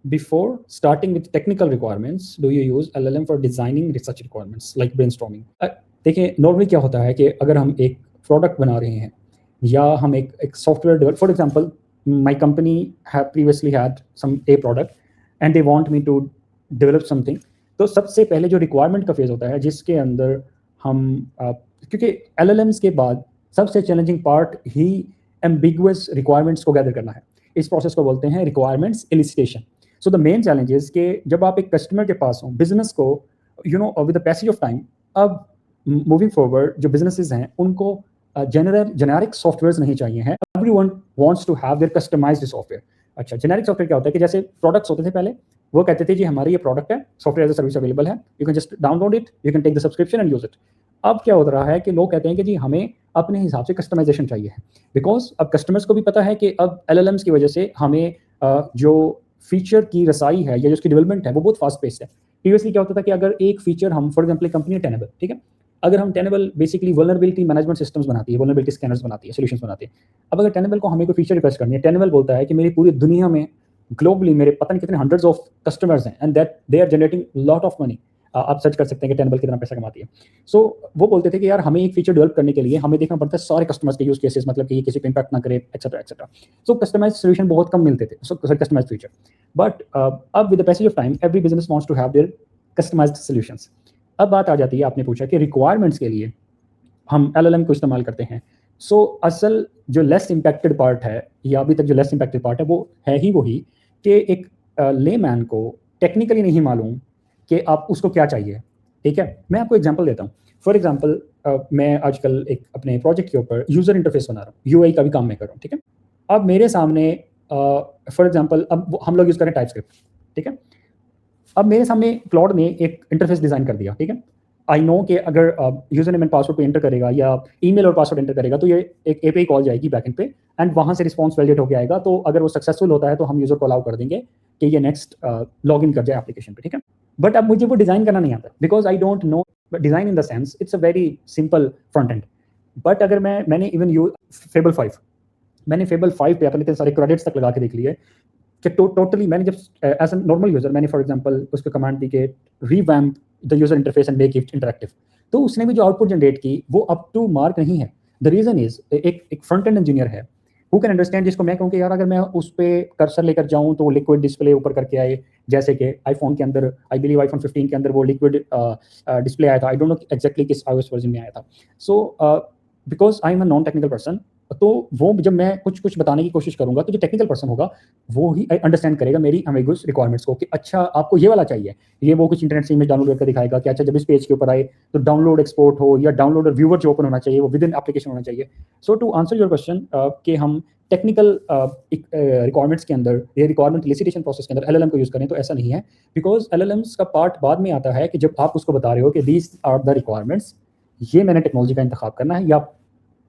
Before starting with technical requirements, do you use LLM for designing research requirements like brainstorming? देखिए normally क्या होता है कि अगर हम एक प्रोडक्ट बना रहे हैं या हम एक software develop, for example my company have previously had some a product and they want me to develop something. तो सबसे पहले जो रिक्वायरमेंट का फेज होता है जिसके अंदर हम क्योंकि एलएलएम्स के बाद सबसे चैलेंजिंग पार्ट ही एम्बिगुअस रिक्वायरमेंट्स को गैदर करना है। इस प्रोसेस को बोलते हैं requirements elicitation. So the main challenge is कि जब आप एक कस्टमर के पास हो, बिजनेस को with the passage of time, अब मूविंग फॉरवर्ड जो बिजनेसेस हैं उनको जेनेरिक सॉफ्टवेयर्स नहीं चाहिए हैं। Everyone wants to have their customised software. अच्छा, जेनेरिक सॉफ्टवेयर क्या होता है कि जैसे प्रोडक्ट्स होते थे पहले, वो कहते थे जी हमारा ये प्रोडक्ट है, software as a service available है, you can just download it, you can take the subscription and use it. अब क्या हो रहा है कि लोग कहते हैं कि जी हमें अपने हिसाब से कस्टमाइजेशन चाहिए है, बिकॉज अब कस्टमर्स को भी पता है कि अब एलएलएम्स की वजह से हमें जो फीचर की रसाई है या जो उसकी डेवलपमेंट है वो बहुत फास्ट पेस है। प्रीवियसली क्या होता था कि अगर एक फीचर हम, फॉर एग्जाम्पल कंपनी टेनेबल, ठीक है, अगर हम tenable basically vulnerability management systems बनाती है, वल्नरेबिलिटी स्कैनर्स बनाती है, सॉल्यूशंस बनाती है। अब अगर टेनेबल को हमें कोई फीचर रिक्वेस्ट करनी है, टेनेबल बोलता है कि मेरी पूरी दुनिया में ग्लोबली मेरे पता नहीं कितने हंड्रेड्स ऑफ कस्टमर्स हैं and that they are generating lot of money. आप सर्च कर सकते हैं कि टेनेबल कितना पैसा कमाती है। सो वो बोलते थे कि यार हमें एक फीचर डेवलप करने के लिए हमें देखना पड़ता है सारे कस्टमर्स के यूज केसेस, मतलब कि ये किसी को इम्पैक्ट ना करे, etcetera etcetera. So customised solution बहुत कम मिलते थे, सो कस्टमाइज्ड फीचर। बट अब with the passage of time every business wants to have their customised solutions. अब बात आ जाती है, आपने पूछा कि रिक्वायरमेंट्स के लिए हम एलएलएम को इस्तेमाल करते हैं। सो असल जो लेस इम्पैक्टेड पार्ट है, या अभी तक जो लेस इम्पैक्टेड पार्ट है, वो है ही वही कि एक लेमैन को टेक्निकली नहीं मालूम कि आप उसको क्या चाहिए। ठीक है, मैं आपको एग्जांपल देता हूँ। फॉर एग्जांपल मैं आजकल एक अपने प्रोजेक्ट के ऊपर यूज़र इंटरफेस बना रहा हूँ, यूआई का भी काम मैं कर रहा हूँ। ठीक है, अब मेरे सामने फॉर एग्जांपल अब हम लोग यूज़ करें टाइपस्क्रिप्ट। ठीक है, अब मेरे सामने क्लाउड ने एक इंटरफेस डिज़ाइन कर दिया। ठीक है, आई नो कि अगर यूजर नेम एंड पासवर्ड को एंटर करेगा या ईमेल और पासवर्ड एंटर करेगा तो ये एक एपीआई कॉल जाएगी बैकएंड पे एंड वहाँ से रिस्पॉन्स वैलिडेट होकर आएगा। तो अगर वो सक्सेसफुल होता है तो हम यूजर को अलाउ कर देंगे कि ये नेक्स्ट लॉग इन कर जाए एप्लीकेशन पे। ठीक है, बट अब मुझे वो डिज़ाइन करना नहीं आता because I don't know design in the sense it's a very simple front end. But अगर मैंने इवन फेबल 5 मैंने फेबल 5 पे अपने इतने सारे क्रेडिट्स तक लगा के देख लिए कि टोटली मैंने जब एज अ नॉर्मल यूजर मैंने फॉर एग्जांपल उसको कमांड दी कि revamp the user interface and make it interactive, तो उसने भी जो आउटपुट जनरेट की वो अप टू मार्क नहीं है। द रीजन इज एक फ्रंट एंड इंजीनियर है हु कैन अंडरस्टैंड, जिसको मैं कहूँ कि यार अगर मैं उस पर कर्सर लेकर जाऊँ तो लिक्विड डिस्प्ले ऊपर करके आए, जैसे कि आईफोन के अंदर, आई बिलीव आईफोन 15 के अंदर वो लिक्विड डिस्प्ले आया था। आई डोंट नो एग्जैक्टली किस iOS वर्जन में आया था। So because I am a non technical person, तो वो जब मैं कुछ बताने की कोशिश करूंगा तो जो टेक्निकल पर्सन होगा वो ही अंडरस्टैंड करेगा मेरी एम्बिगुअस रिक्वायरमेंट्स को कि अच्छा आपको ये वाला चाहिए, ये वो कुछ इंटरनेट से इमेज डाउनलोड करके दिखाएगा कि अच्छा जब इस पेज के ऊपर आए तो डाउनलोड एक्सपोर्ट हो या डाउनलोड और व्यूअर जो ओपन होना चाहिए वो विद इन एप्लीकेशन होना चाहिए। सो टू आंसर योर क्वेश्चन कि हम टेक्निकल रिक्वायरमेंट्स के अंदर या रिक्वायरमेंट एलिसिटेशन प्रोसेस के अंदर एलएलएम को यूज करें तो ऐसा नहीं है, बिकॉज एलएलएम्स का पार्ट बाद में आता है कि जब आप उसको बता रहे हो कि दीज आर द रिक्वायरमेंट्स, ये मैंने टेक्नोलॉजी का इंतखाब करना है, या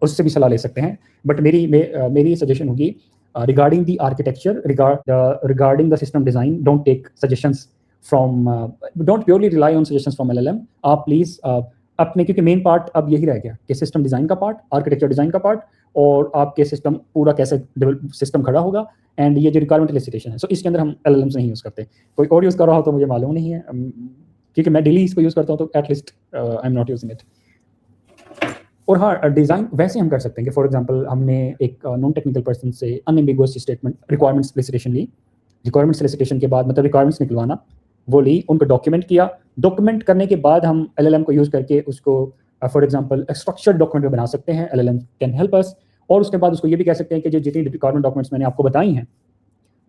उससे भी सलाह ले सकते हैं। बट मेरी सजेशन होगी regarding the architecture, regarding the system design, don't take suggestions from, don't purely rely on suggestions from LLM. आप प्लीज अपने, क्योंकि मेन पार्ट अब यही रह गया कि सिस्टम डिजाइन का पार्ट, आर्किटेक्चर डिजाइन का पार्ट, और आपके सिस्टम पूरा कैसे सिस्टम खड़ा होगा, एंड ये जो रिक्वायरमेंट एलिसिटेशन है, सो इसके अंदर हम एलएलएम्स नहीं यूज करते। कोई और यूज कर रहा हो तो मुझे मालूम नहीं है, क्योंकि मैं डेली इसको यूज करता हूँ, तो at least I am not using it. और हाँ, डिज़ाइन वैसे हम कर सकते हैं कि फॉर एग्जांपल हमने एक नॉन टेक्निकल पर्सन से अनएम्बिगुअस स्टेटमेंट रिक्वायरमेंट सोलिसिटेशन ली, रिक्वायरमेंट सोलिसिटेशन के बाद मतलब रिक्वायरमेंट्स निकलवाना, वो ली, उनको डॉक्यूमेंट किया, डॉक्यूमेंट करने के बाद हम एलएलएम को यूज़ करके उसको फॉर एग्जांपल स्ट्रक्चर्ड डॉक्यूमेंट में बना सकते हैं। LLM can help us. और उसके बाद उसको ये भी कह सकते हैं कि जो जितनी रिक्वायरमेंट डॉक्यूमेंट्स मैंने आपको बताई हैं,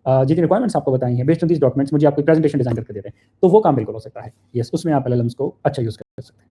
जितनी रिक्वायरमेंट्स आपको बताई हैं, बेस्ड ऑन दिस डॉक्यूमेंट्स मुझे आपकी प्रेजेंटेशन डिजाइन करके दे रहे हैं, तो वो काम बिल्कुल हो सकता है। यस, उसमें आप एलएलएम्स को अच्छा यूज़ कर सकते हैं।